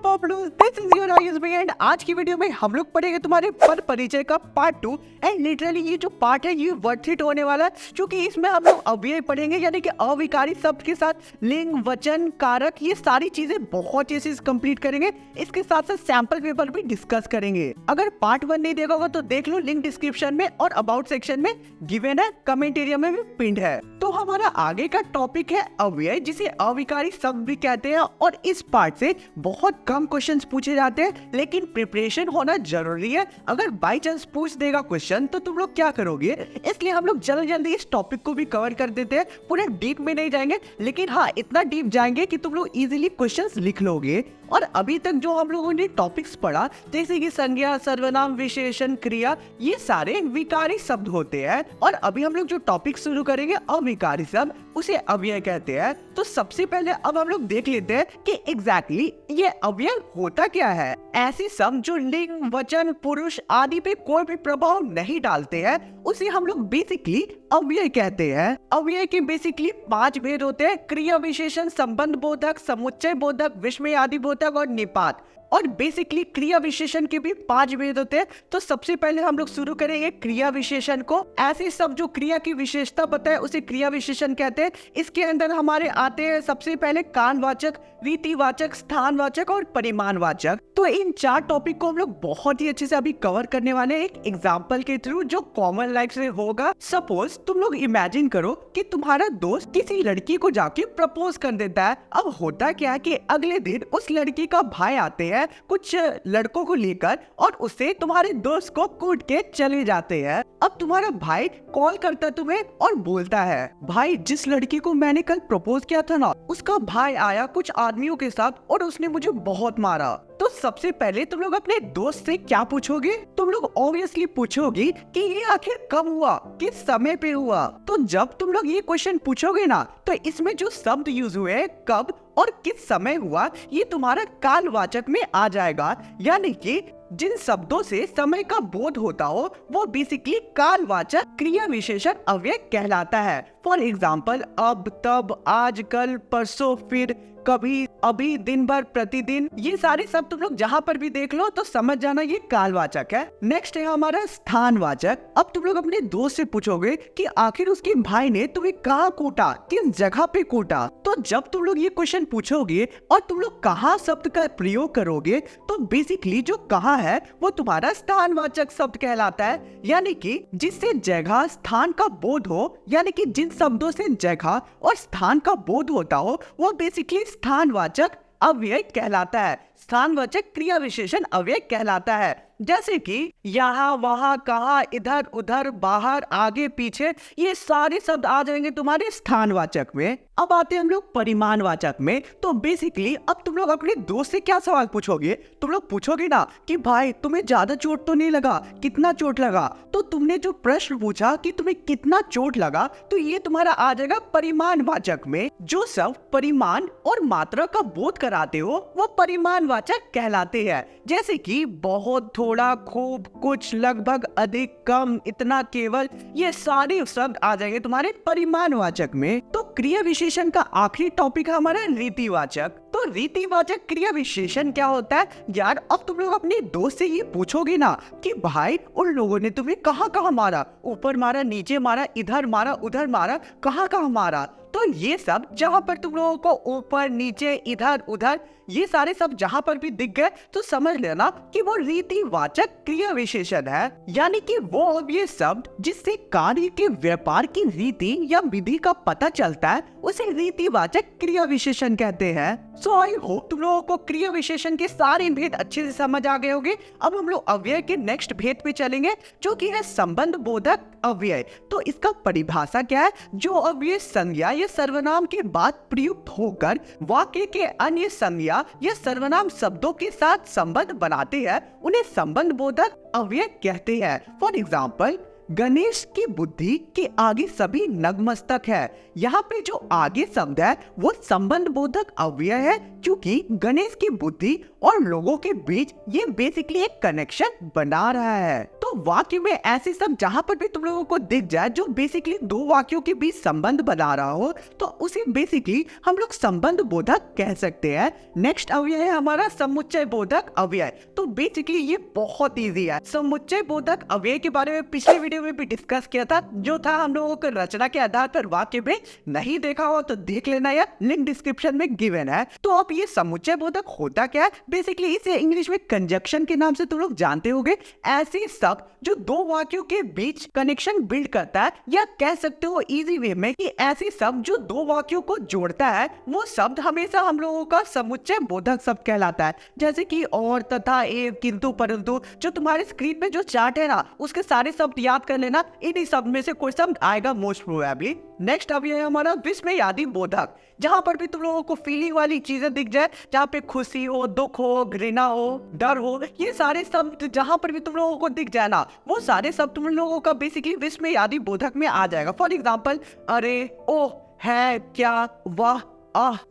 This is your Ayushman and आज की video में हम लोग पढ़ेंगे तुम्हारे पद परिचय का पार्ट 2 एंड लिटरली ये जो पार्ट है ये वर्थ इट होने वाला है क्योंकि इसमें हम लोग अव्यय पढ़ेंगे यानी कि अविकारी शब्द के साथ लिंग वचन कारक ये सारी चीजें बहुत अच्छे से कंप्लीट करेंगे। इसके साथ साथ सैंपल पेपर भी डिस्कस करेंगे। अगर पार्ट 1 नहीं देखा होगा तो देख लो, लिंक डिस्क्रिप्शन में और अबाउट सेक्शन में गिवन है, कमेंट एरिया में भी पिंड है। तो हमारा आगे का टॉपिक है अव्यय, जिसे अविकारी शब्द भी कहते हैं और इस पार्ट से बहुत कम क्वेश्चंस पूछे जाते हैं लेकिन प्रिपरेशन होना जरूरी है। अगर बाई चांस पूछ देगा क्वेश्चन तो तुम लोग क्या करोगे, इसलिए हम लोग जल्दी जल्दी इस टॉपिक को भी कवर कर देते हैं। पूरे डीप में नहीं जाएंगे लेकिन हाँ इतना डीप जाएंगे कि तुम लोग इजीली क्वेश्चंस लिख लोगे। और अभी तक जो हम लोगों ने टॉपिक्स पढ़ा जैसे कि संज्ञा, सर्वनाम, विशेषण, क्रिया, ये सारे विकारी शब्द होते हैं और अभी हम लोग जो टॉपिक शुरू करेंगे अविकारी शब्द, उसे अव्यय कहते हैं। तो सबसे पहले अब हम लोग देख लेते हैं कि एग्जैक्टली ये अव्यय होता क्या है। ऐसे शब्द जो लिंग, वचन, पुरुष आदि पे कोई भी प्रभाव नहीं डालते हैं उसे हम लोग बेसिकली अव्यय कहते हैं। अव्यय के बेसिकली 5 भेद होते हैं: क्रिया विशेषण, संबंध बोधक, समुच्चय बोधक, विस्मय आदि बोधक और निपात। और बेसिकली क्रिया विशेषण के भी 5 भेद होते हैं। तो सबसे पहले हम लोग शुरू करेंगे क्रिया विशेषण को। ऐसे शब्द जो क्रिया की विशेषता बताए उसे क्रिया विशेषण कहते हैं। इसके अंदर हमारे आते हैं सबसे पहले कानवाचक, रीतिवाचक, स्थानवाचक और परिमाणवाचक। तो इन 4 टॉपिक को हम लोग बहुत ही अच्छे से अभी कवर करने वाले हैं एक एग्जाम्पल के थ्रू जो कॉमन लाइफ से होगा। सपोज तुम लोग इमेजिन करो कि तुम्हारा दोस्त किसी लड़की को जाके प्रपोज कर देता है। अब होता क्या है कि अगले दिन उस लड़की का भाई आते हैं कुछ लड़कों को लेकर और उससे तुम्हारे दोस्त को कूट के चले जाते हैं। अब तुम्हारा भाई कॉल करता तुम्हें और बोलता है, भाई जिस लड़की को मैंने कल प्रपोज किया था ना, उसका भाई आया कुछ आदमियों के साथ और उसने मुझे बहुत मारा। तो सबसे पहले तुम लोग अपने दोस्त से क्या पूछोगे? तुम लोग ऑब्वियसली पूछोगे कि ये आखिर कब हुआ, किस समय पे हुआ। तो जब तुम लोग ये क्वेश्चन पूछोगे ना तो इसमें जो शब्द यूज हुए कब और किस समय हुआ ये तुम्हारा कालवाचक में आ जाएगा। यानी कि जिन शब्दों से समय का बोध होता हो वो बेसिकली कालवाचक क्रिया विशेषण अव्यय कहलाता है। फॉर एग्जाम्पल अब, तब, आज, कल, परसों, फिर, कभी, अभी, दिन भर, प्रतिदिन, ये सारे शब्द तुम लोग जहाँ पर भी देख लो तो समझ जाना ये कालवाचक है। नेक्स्ट है हमारा स्थानवाचक। अब तुम लोग अपने दोस्त से पूछोगे कि आखिर उसके भाई ने तुम्हें कहाँ कूटा, किस जगह पे कूटा। तो जब तुम लोग ये क्वेश्चन पूछोगे और तुम लोग कहाँ शब्द का प्रयोग करोगे तो बेसिकली जो कहाँ है वो तुम्हारा स्थानवाचक शब्द कहलाता है। यानी कि जिससे जगह स्थान का बोध हो, यानी कि जिन शब्दों से जगह और स्थान का बोध होता हो वो बेसिकली स्थानवाचक अव्यय कहलाता है। स्थानवाचक क्रिया विशेषण अव्यय कहलाता है। जैसे कि यहाँ, वहाँ, कहाँ, इधर, उधर, बाहर, आगे, पीछे, ये सारे शब्द आ जाएंगे तुम्हारे स्थानवाचक में। अब आते हैं हम लोग परिमाणवाचक में। तो बेसिकली अब तुम लोग अपने दोस्त से क्या सवाल पूछोगे? तुम लोग पूछोगे ना कि भाई तुम्हें ज्यादा चोट तो नहीं लगा, कितना चोट लगा। तो तुमने जो प्रश्न पूछा कि तुम्हें कितना चोट लगा तो ये तुम्हारा आ जाएगा परिमाणवाचक में। जो शब्द परिमाण और मात्रा का बोध कराते हो वो परिमाणवाचक कहलाते हैं। जैसे कि बहुत, थोड़ा, खूब, कुछ, लगभग, अधिक, कम, इतना, केवल, ये सारे शब्द आ जाएंगे तुम्हारे परिमाणवाचक में। तो क्रिया विशेषण का आखिरी टॉपिक है हमारा रीतिवाचक। तो रीतिवाचक क्रिया विशेषण क्या होता है यार? अब तुम लोग अपने दोस्त से ये पूछोगे ना कि भाई उन लोगों ने तुम्हें कहाँ कहाँ मारा, ऊपर मारा, नीचे मारा, इधर मारा, उधर मारा, कहाँ कहाँ मारा। तो ये सब जहां पर तुम लोगों को ऊपर, नीचे, इधर, उधर, ये सारे सब जहां पर भी दिख गए तो समझ लेना कि वो रीतिवाचक क्रिया विशेषण है। यानी कि वो ये शब्द जिससे कार्य के व्यापार की रीति या विधि का पता चलता है उसे रीतिवाचक क्रिया विशेषण कहते हैं। सो आई होप तुम लोगों को क्रिया विशेषण के सारे भेद अच्छे से समझ आ गए होंगे। अब हम लोग अव्यय के नेक्स्ट भेद पे चलेंगे जो कि है संबंध बोधक अव्यय। तो इसका परिभाषा क्या है? जो अव्यय संज्ञा या सर्वनाम के बाद प्रयुक्त होकर वाक्य के अन्य संज्ञा या सर्वनाम शब्दों के साथ संबंध बनाते हैं उन्हें संबंध बोधक अव्यय कहते हैं। फॉर एग्जाम्पल गणेश की बुद्धि के आगे सभी नतमस्तक है। यहाँ पे जो आगे शब्द है वो संबंध बोधक अव्यय है, क्योंकि गणेश की बुद्धि और लोगों के बीच ये बेसिकली एक कनेक्शन बना रहा है। तो वाक्य में ऐसे शब्द जहाँ पर भी तुम लोगों को दिख जाए जो बेसिकली दो वाक्यों के बीच संबंध बना रहा हो, तो उसे बेसिकली हम लोग संबंध बोधक कह सकते हैं। नेक्स्ट अव्यय है हमारा समुच्चय बोधक अव्यय। तो बेसिकली ये बहुत इजी है। समुच्चय बोधक अव्यय के बारे में पिछले वीडियो में भी डिस्कस किया था, जो था हम लोगों को रचना के आधार पर वाक्य में। नहीं देखा हो तो देख लेना, या लिंक डिस्क्रिप्शन में गिवन है। तो अब ये समुच्चय बोधक होता क्या है? बेसिकली इसे इंग्लिश में कंजक्शन के नाम से तुम लोग जानते होंगे। ऐसे शब्द जो दो वाक्यों के बीच कनेक्शन बिल्ड करता है, या कह सकते हो इजी वे में कि ऐसे शब्द जो दो वाक्यों को जोड़ता है, वो शब्द हमेशा हम लोगों का समुच्चय बोधक शब्द कहलाता है। जैसे कि और, तथा, एवं, किंतु, परंतु। जो तुम्हारे स्क्रीन पे जो चार्ट है ना, उसके सारे शब्द याद कर लेना। इन्हीं शब्द में से कोई शब्द आएगा मोस्ट प्रोबेबली। नेक्स्ट अब ये है हमारा विस्मयादि बोधक। जहां पर भी तुम लोगों को फीलिंग वाली चीजें दिख जाए, जहाँ पे खुशी हो, दुख हो, घृणा हो, डर हो, ये सारे शब्द जहां पर भी तुम लोगों को दिख जाए ना, वो सारे शब्द तुम लोगों का बेसिकली विस्मयादि बोधक में आ जाएगा। फॉर एग्जाम्पल, अरे, ओह, है, क्या, वाह,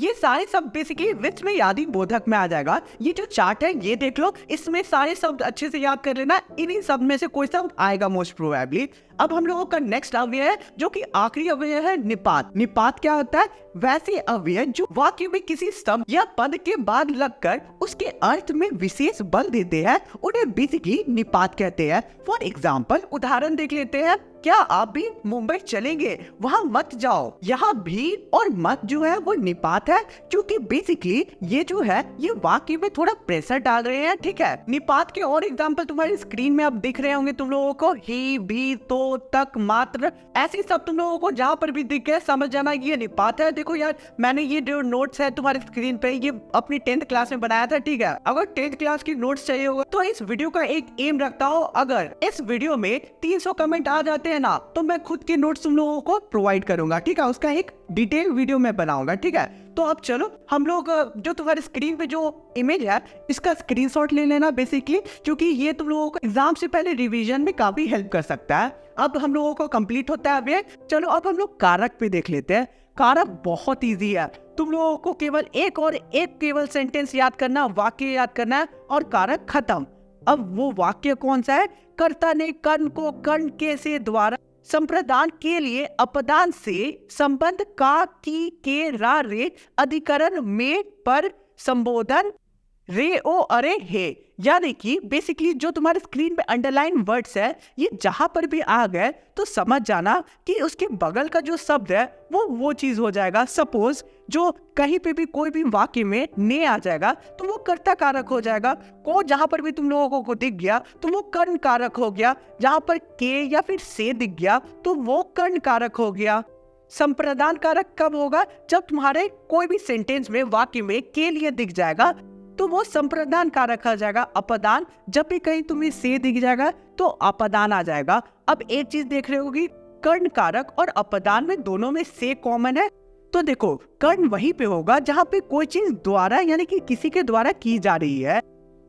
ये सारे शब्द बेसिकली विस्मयादि बोधक में आ जाएगा। ये जो चार्ट है ये देख लो, इसमें सारे शब्द अच्छे से याद कर लेना। इन्हीं शब्द में से कोई शब्द आएगा मोस्ट प्रोबेबली। अब हम लोगों का नेक्स्ट अव्यय है, जो कि आखिरी अव्यय है, निपात। निपात क्या होता है? वैसे अव्यय जो वाक्य में किसी शब्द या पद के बाद लगकर उसके अर्थ में विशेष बल देते हैं, उन्हें बेसिकली निपात कहते हैं। फॉर एग्जाम्पल, उदाहरण देख लेते हैं। क्या आप भी मुंबई चलेंगे? वहां मत जाओ। यहाँ भी और मत जो है वो निपात है, क्योंकि बेसिकली ये जो है ये वाक्य में थोड़ा प्रेशर डाल रहे हैं। ठीक है, निपात के और एग्जाम्पल तुम्हारी स्क्रीन में अब दिख रहे होंगे तुम लोगों को। ही, भी, तो, तक, मात्र, ऐसे सब तुम लोगों को जहां पर भी दिख गए समझ जाना ये निपात है। देखो यार, मैंने ये जो नोट्स है तुम्हारी स्क्रीन पे, ये अपनी 10th क्लास में बनाया था। ठीक है, अगर 10th क्लास की नोट्स चाहिए होगा तो इस वीडियो का एक एम रखता हूँ, अगर इस वीडियो में 300 कमेंट आ जाते हैं ना, तो मैं खुद के नोट्स तुम लोगों को प्रोवाइड करूंगा। ठीक है, उसका एक डिटेल वीडियो में बनाऊंगा। ठीक है, तो अब चलो हम लोग जो तुम्हारे स्क्रीन पे जो इमेज है इसका स्क्रीनशॉट ले लेना बेसिकली, क्योंकि ये तुम लोगों को एग्जाम से पहले रिवीजन में काफी हेल्प कर सकता है। अब हम लोगों को कंप्लीट होता है अभी। चलो अब हम लोग कारक पे देख लेते हैं। कारक बहुत इजी है, तुम लोगों को केवल एक केवल सेंटेंस याद करना, वाक्य याद करना है, और कारक खत्म। अब वो वाक्य कौन सा है? कर्ता ने कर्ण को कर्ण के से द्वारा संप्रदान के लिए अपदान से संबंध का, की, के, रा, रे, अधिकरण में, पर, संबोधन, रे, ओ, अरे, हे। यानी कि बेसिकली जो तुम्हारे स्क्रीन पे अंडरलाइन वर्ड्स है, ये जहां पर भी आ गए तो समझ जाना कि उसके बगल का जो शब्द है वो चीज हो जाएगा। सपोज जो कहीं पे भी कोई भी वाक्य में ने आ जाएगा तो वो कर्ता कारक हो जाएगा। को जहां पर भी तुम लोगों को दिख गया तो वो कर्ण कारक हो गया। जहां पर के या फिर से दिख गया तो वो कर्ण कारक हो गया। संप्रदान कारक कब होगा? जब तुम्हारे कोई भी सेंटेंस में, वाक्य में के लिए दिख जाएगा तो वो संप्रदान कारक आ जाएगा। अपदान, जब भी कहीं तुम्हें से दिख जाएगा तो अपदान आ जाएगा। अब एक चीज देख रहे होगी, कर्ण कारक और अपदान में दोनों में से कॉमन है। तो देखो, कर्ण वहीं पे होगा जहां पे कोई चीज द्वारा यानी कि किसी के द्वारा की जा रही है।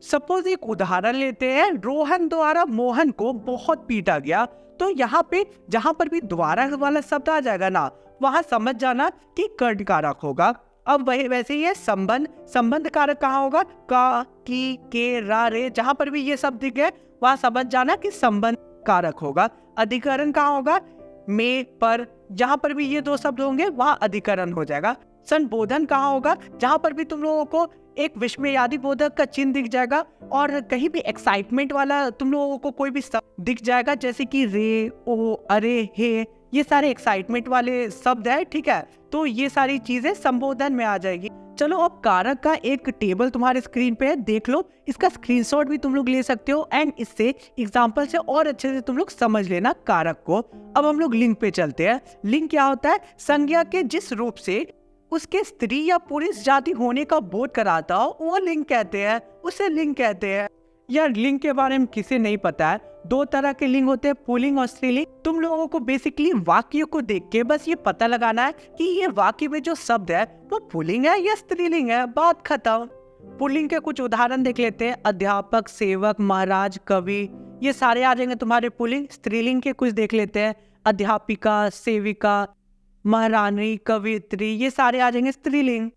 सपोज एक उदाहरण लेते हैं, रोहन द्वारा मोहन को बहुत पीटा गया। तो यहाँ पे जहां पर भी द्वारा वाला शब्द आ जाएगा ना, वहां समझ जाना कि कर्ण कारक होगा। अब वही वैसे ही है संबंध कारक कहाँ होगा? का, की, के, रा, रे, जहां पर भी ये शब्द दिख गए वहां समझ जाना कि संबंध कारक होगा। अधिकरण कहाँ होगा? में, पर, जहां पर भी ये दो शब्द होंगे वहां अधिकरण हो जाएगा। संबोधन कहाँ होगा? जहां पर भी तुम लोगों को एक विस्मयादि बोधक का चिन्ह दिख जाएगा, और कहीं भी एक्साइटमेंट वाला तुम लोगों को कोई भी शब्द दिख जाएगा, जैसे कि रे, ओ, अरे, हे, ये सारे एक्साइटमेंट वाले शब्द है। ठीक है, तो ये सारी चीजें संबोधन में आ जाएगी। चलो अब कारक का एक टेबल तुम्हारे स्क्रीन पे है, देख लो। इसका स्क्रीनशॉट भी तुम लोग ले सकते हो, एंड इससे एग्जांपल से और अच्छे से तुम लोग समझ लेना कारक को। अब हम लोग लिंग पे चलते हैं। लिंग क्या होता है? संज्ञा के जिस रूप से उसके स्त्री या पुरुष जाति होने का बोध कराता हो वो लिंग कहते हैं, उसे लिंग कहते हैं। यार लिंग के बारे में किसे नहीं पता है? दो तरह के लिंग होते हैं, पुल्लिंग और स्त्रीलिंग। तुम लोगों को बेसिकली वाक्य को देख के बस ये पता लगाना है कि ये वाक्य में जो शब्द है वो पुल्लिंग है या स्त्रीलिंग है, बात खत्म। पुल्लिंग के कुछ उदाहरण देख लेते हैं। अध्यापक, सेवक, महाराज, कवि, ये सारे आ जाएंगे तुम्हारे पुल्लिंग। स्त्रीलिंग के कुछ देख लेते हैं, अध्यापिका, सेविका, महारानी, कवियत्री, ये सारे आ जाएंगे स्त्रीलिंग।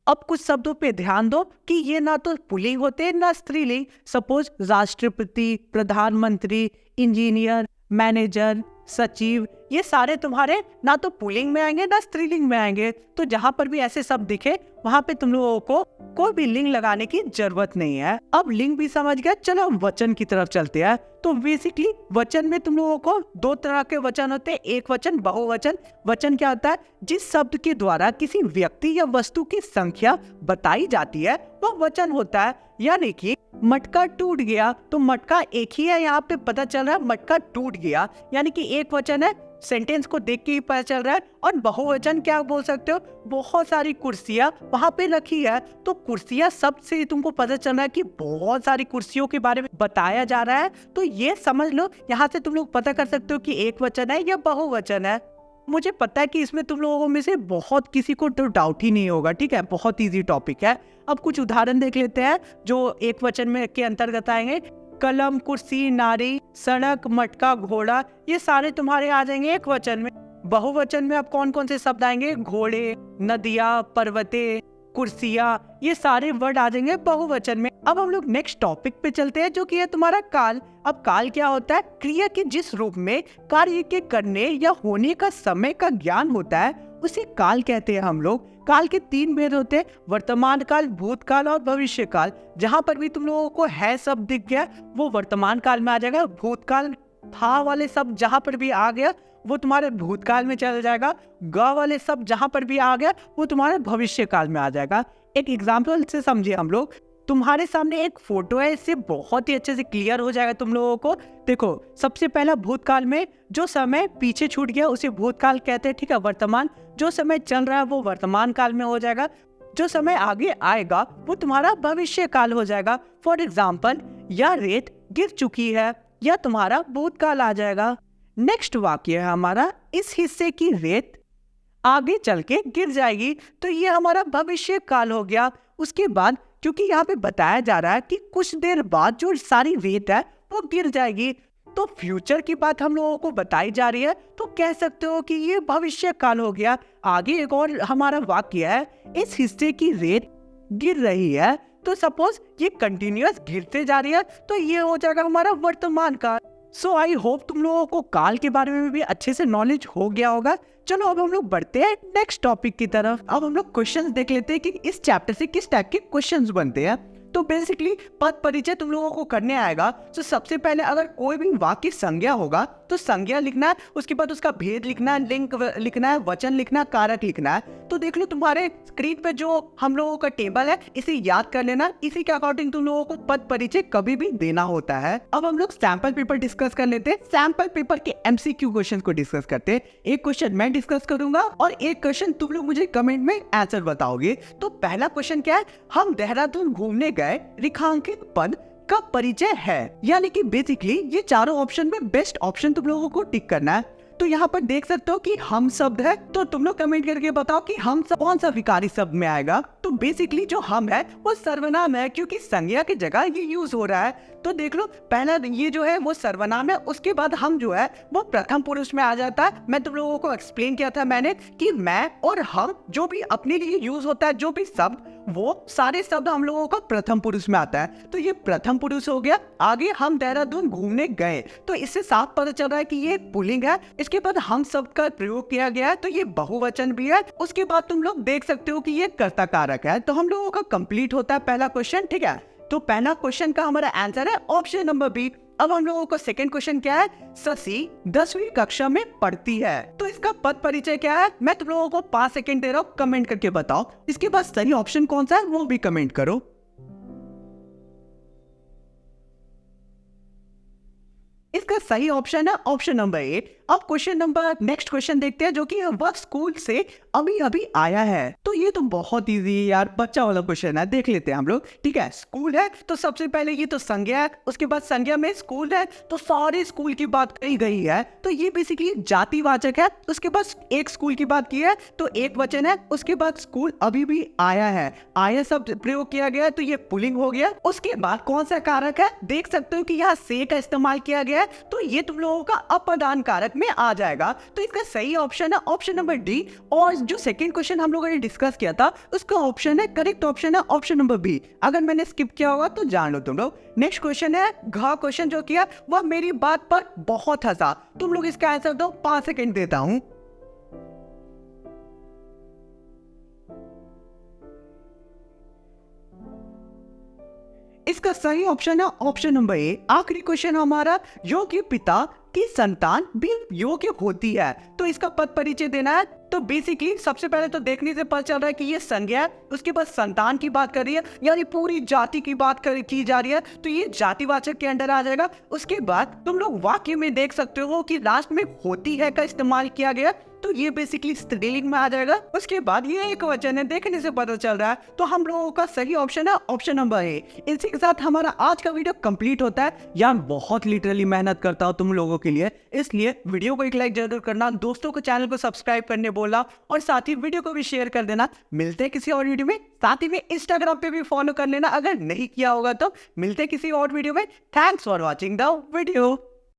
अब कुछ शब्दों पे ध्यान दो कि ये ना तो पुल्लिंग होते हैं ना स्त्रीलिंग। सपोज राष्ट्रपति, प्रधानमंत्री, इंजीनियर, मैनेजर, सचिव, ये सारे तुम्हारे ना तो पुल्लिंग में आएंगे ना स्त्रीलिंग में आएंगे। तो जहां पर भी ऐसे शब्द दिखे वहां पे तुम लोगों को कोई भी लिंग लगाने की जरूरत नहीं है। अब लिंग भी समझ गया, चलो वचन की तरफ चलते हैं। तो बेसिकली वचन में तुम लोगों को दो तरह के वचन होते हैं, एक वचन, बहुवचन। वचन क्या होता है? जिस शब्द के द्वारा किसी व्यक्ति या वस्तु की संख्या बताई जाती है वह वचन होता है। यानी कि मटका टूट गया तो मटका एक ही है, यहाँ पे पता चल रहा है मटका टूट गया, यानी कि एक वचन है, सेंटेंस को देख के ही पता चल रहा है। और बहुवचन क्या बोल सकते हो? बहुत सारी कुर्सियां वहां पे रखी है, तो कुर्सियां शब्द से तुमको पता चल रहा है कि बहुत सारी कुर्सियों के बारे में बताया जा रहा है। तो ये समझ लो, यहाँ से तुम लोग पता कर सकते हो कि एक वचन है या बहुवचन है। मुझे पता है कि इसमें तुम लोगों में से बहुत किसी को तो डाउट ही नहीं होगा, ठीक है, बहुत इजी टॉपिक है। अब कुछ उदाहरण देख लेते हैं जो एक वचन में के अंतर्गत आएंगे। कलम, कुर्सी, नारी, सड़क, मटका, घोड़ा, ये सारे तुम्हारे आ जाएंगे एक वचन में। बहुवचन में अब कौन कौन से शब्द आएंगे? घोड़े, नदियाँ, पर्वतें, कुर्सियां, ये सारे वर्ड आ जाएंगे बहुवचन में। अब हम लोग नेक्स्ट टॉपिक पे चलते हैं जो कि है तुम्हारा काल। अब काल क्या होता है? क्रिया के जिस रूप में कार्य के करने या होने का समय का ज्ञान होता है उसे काल कहते हैं हम लोग। काल के तीन भेद होते हैं, वर्तमान काल, भूतकाल और भविष्य काल। जहां पर भी तुम लोगों को है शब्द दिख गया वो वर्तमान काल में आ जाएगा। भूतकाल था वाले शब्द जहां पर भी आ गया वो तुम्हारे भूतकाल में चल जाएगा। ग वाले शब्द जहां पर भी आ गया वो तुम्हारे भविष्य काल में आ जाएगा। एक एग्जाम्पल से समझिए हम लोग। तुम्हारे सामने एक फोटो है, इससे बहुत ही अच्छे से क्लियर हो जाएगा तुम लोगों को। देखो, सबसे पहला भूतकाल में जो समय पीछे छूट गया उसे भूतकाल कहते हैं, ठीक है। वर्तमान जो समय चल रहा है वो वर्तमान काल में हो जाएगा। जो समय आगे आएगा वो तुम्हारा भविष्य काल हो जाएगा। फॉर एग्जाम्पल, यह रेत गिर चुकी है, यह तुम्हारा भूतकाल आ जाएगा। नेक्स्ट वाक्य है हमारा, इस हिस्से की रेत आगे चल के गिर जाएगी, तो ये हमारा भविष्य काल हो गया। उसके बाद क्योंकि यहाँ पे बताया जा रहा है कि कुछ देर बाद जो सारी रेत है वो गिर जाएगी, तो फ्यूचर की बात हम लोगों को बताई जा रही है, तो कह सकते हो कि ये भविष्य काल हो गया। आगे एक और हमारा वाक्य है, इस हिस्से की रेत गिर रही है, तो सपोज ये कंटिन्यूअस गिरते जा रही है, तो ये हो जाएगा हमारा वर्तमान काल। सो आई होप तुम लोगों को काल के बारे में भी अच्छे से नॉलेज हो गया होगा। चलो अब हम लोग बढ़ते हैं नेक्स्ट टॉपिक की तरफ। अब हम लोग क्वेश्चंस देख लेते हैं कि इस चैप्टर से किस टाइप के क्वेश्चंस बनते हैं। तो बेसिकली पद परिचय तुम लोगों को करने आएगा। तो सबसे पहले अगर कोई भी वाक्य संज्ञा होगा तो संज्ञा लिखना है, उसके बाद उसका भेद लिखना है, लिंक लिखना है, वचन लिखना है, कारक लिखना है। तो देख लो तुम्हारे स्क्रीन पे जो हम लोगों का टेबल है इसे याद कर लेना, इसी के अकॉर्डिंग तुम लोगों को पद परिचय कभी भी देना होता है। अब हम लोग सैंपल पेपर डिस्कस कर लेते हैं। सैंपल पेपर के MCQ क्वेश्चन को डिस्कस करते हैं। एक क्वेश्चन मैं डिस्कस करूंगा और एक क्वेश्चन तुम लोग मुझे कमेंट में आंसर बताओगे। तो पहला क्वेश्चन क्या है? हम देहरादून घूमने गए, रेखांकित पद का परिचय है। यानी कि बेसिकली ये चारों ऑप्शन में बेस्ट ऑप्शन तुम लोगों को टिक करना है। तो यहाँ पर देख सकते हो कि हम शब्द है, तो तुम लोग कमेंट करके बताओ कि हम सब कौन सा विकारी शब्द में आएगा। तो बेसिकली जो हम है वो सर्वनाम है, क्योंकि संज्ञा की जगह ये यूज हो रहा है। तो देख लो, पहला ये जो है वो सर्वनाम है, उसके बाद हम जो है वो प्रथम पुरुष में आ जाता है। मैं तुम लोगों को एक्सप्लेन किया था मैंने कि मैं और हम जो भी अपने लिए यूज होता है, जो भी शब्द, वो सारे शब्द हम लोगों का प्रथम पुरुष में आता है। तो ये प्रथम पुरुष हो गया। आगे हम देहरादून घूमने गए, तो इससे साफ पता चल रहा है कि ये पुल्लिंग है। इसके बाद हम शब्द का प्रयोग किया गया है, तो ये बहुवचन भी है। उसके बाद तुम लोग देख सकते हो कि ये कर्ता कारक है। तो हम लोगों का कंप्लीट होता है पहला क्वेश्चन, ठीक है। तो पहला क्वेश्चन का हमारा आंसर है ऑप्शन नंबर बी। अब हम लोगों को सेकंड क्वेश्चन क्या है? शशि 10वीं कक्षा में पढ़ती है, तो इसका पद परिचय क्या है? मैं तुम लोगों को 5 सेकंड दे रहा हूँ, कमेंट करके बताओ। इसके बाद सही ऑप्शन कौन सा है वो भी कमेंट करो। इसका सही ऑप्शन है ऑप्शन नंबर 8। अब नेक्स्ट क्वेश्चन देखते हैं, जो कि वह स्कूल से अभी अभी आया है। तो ये तो बहुत इजी है यार, बच्चा वाला क्वेश्चन है, देख लेते हैं हम लोग। ठीक है, स्कूल है तो सबसे पहले ये तो संज्ञा है, उसके बाद संज्ञा में स्कूल है तो सारे स्कूल की बात कही गई है, तो ये बेसिकली जातिवाचक है। उसके बाद एक स्कूल की बात की है तो एक वचन है, उसके बाद स्कूल अभी भी आया है, आया शब्द प्रयोग किया गया है तो ये पुल्लिंग हो गया। उसके बाद कौन सा कारक है, देख सकते हो कि यहाँ से का इस्तेमाल किया गया है, तो ये तुम लोगों का अपदान कारक में आ जाएगा। तो इसका सही ऑप्शन है ऑप्शन नंबर डी। और जो सेकंड क्वेश्चन हम लोगों ने डिस्कस किया था उसका ऑप्शन है, करेक्ट ऑप्शन है ऑप्शन नंबर बी। अगर मैंने स्किप किया होगा तो जान लो तुम लोग। नेक्स्ट क्वेश्चन है, घ क्वेश्चन जो किया वह मेरी बात पर बहुत हंसा। तुम लोग इसका आंसर दो, 5 सेकंड देता हूं। इसका सही ऑप्शन है ऑप्शन नंबर ए। आखिरी क्वेश्चन हमारा, योग्य पिता की संतान भी योग्य होती है, तो इसका पद परिचय देना है। तो बेसिकली सबसे पहले तो देखने से पता चल रहा है कि ये संज्ञा है, उसके बाद संतान की बात कर रही है, यानी पूरी जाति की बात की जा रही है, तो ये जातिवाचक के अंडर आ जाएगा। उसके बाद तुम लोग वाक्य में देख सकते हो कि लास्ट में होती है का इस्तेमाल किया गया, तो ये बेसिकली स्त्रीलिंग में आ जाएगा। उसके बाद ये एक वचन है, देखने से पता चल रहा है, तो हम लोगों का सही ऑप्शन है ऑप्शन नंबर ए। इसी के साथ हमारा आज का वीडियो कंप्लीट होता है। यार बहुत लिटरली मेहनत करता हूँ तुम लोगों के लिए, इसलिए वीडियो को एक लाइक जरूर करना, दोस्तों को चैनल को सब्सक्राइब करने बोलना, और साथ ही वीडियो को भी शेयर कर देना। मिलते हैं किसी और वीडियो में, साथ ही में इंस्टाग्राम पे भी फॉलो कर लेना अगर नहीं किया होगा तो। मिलते हैं किसी और वीडियो में। Thanks for watching the video.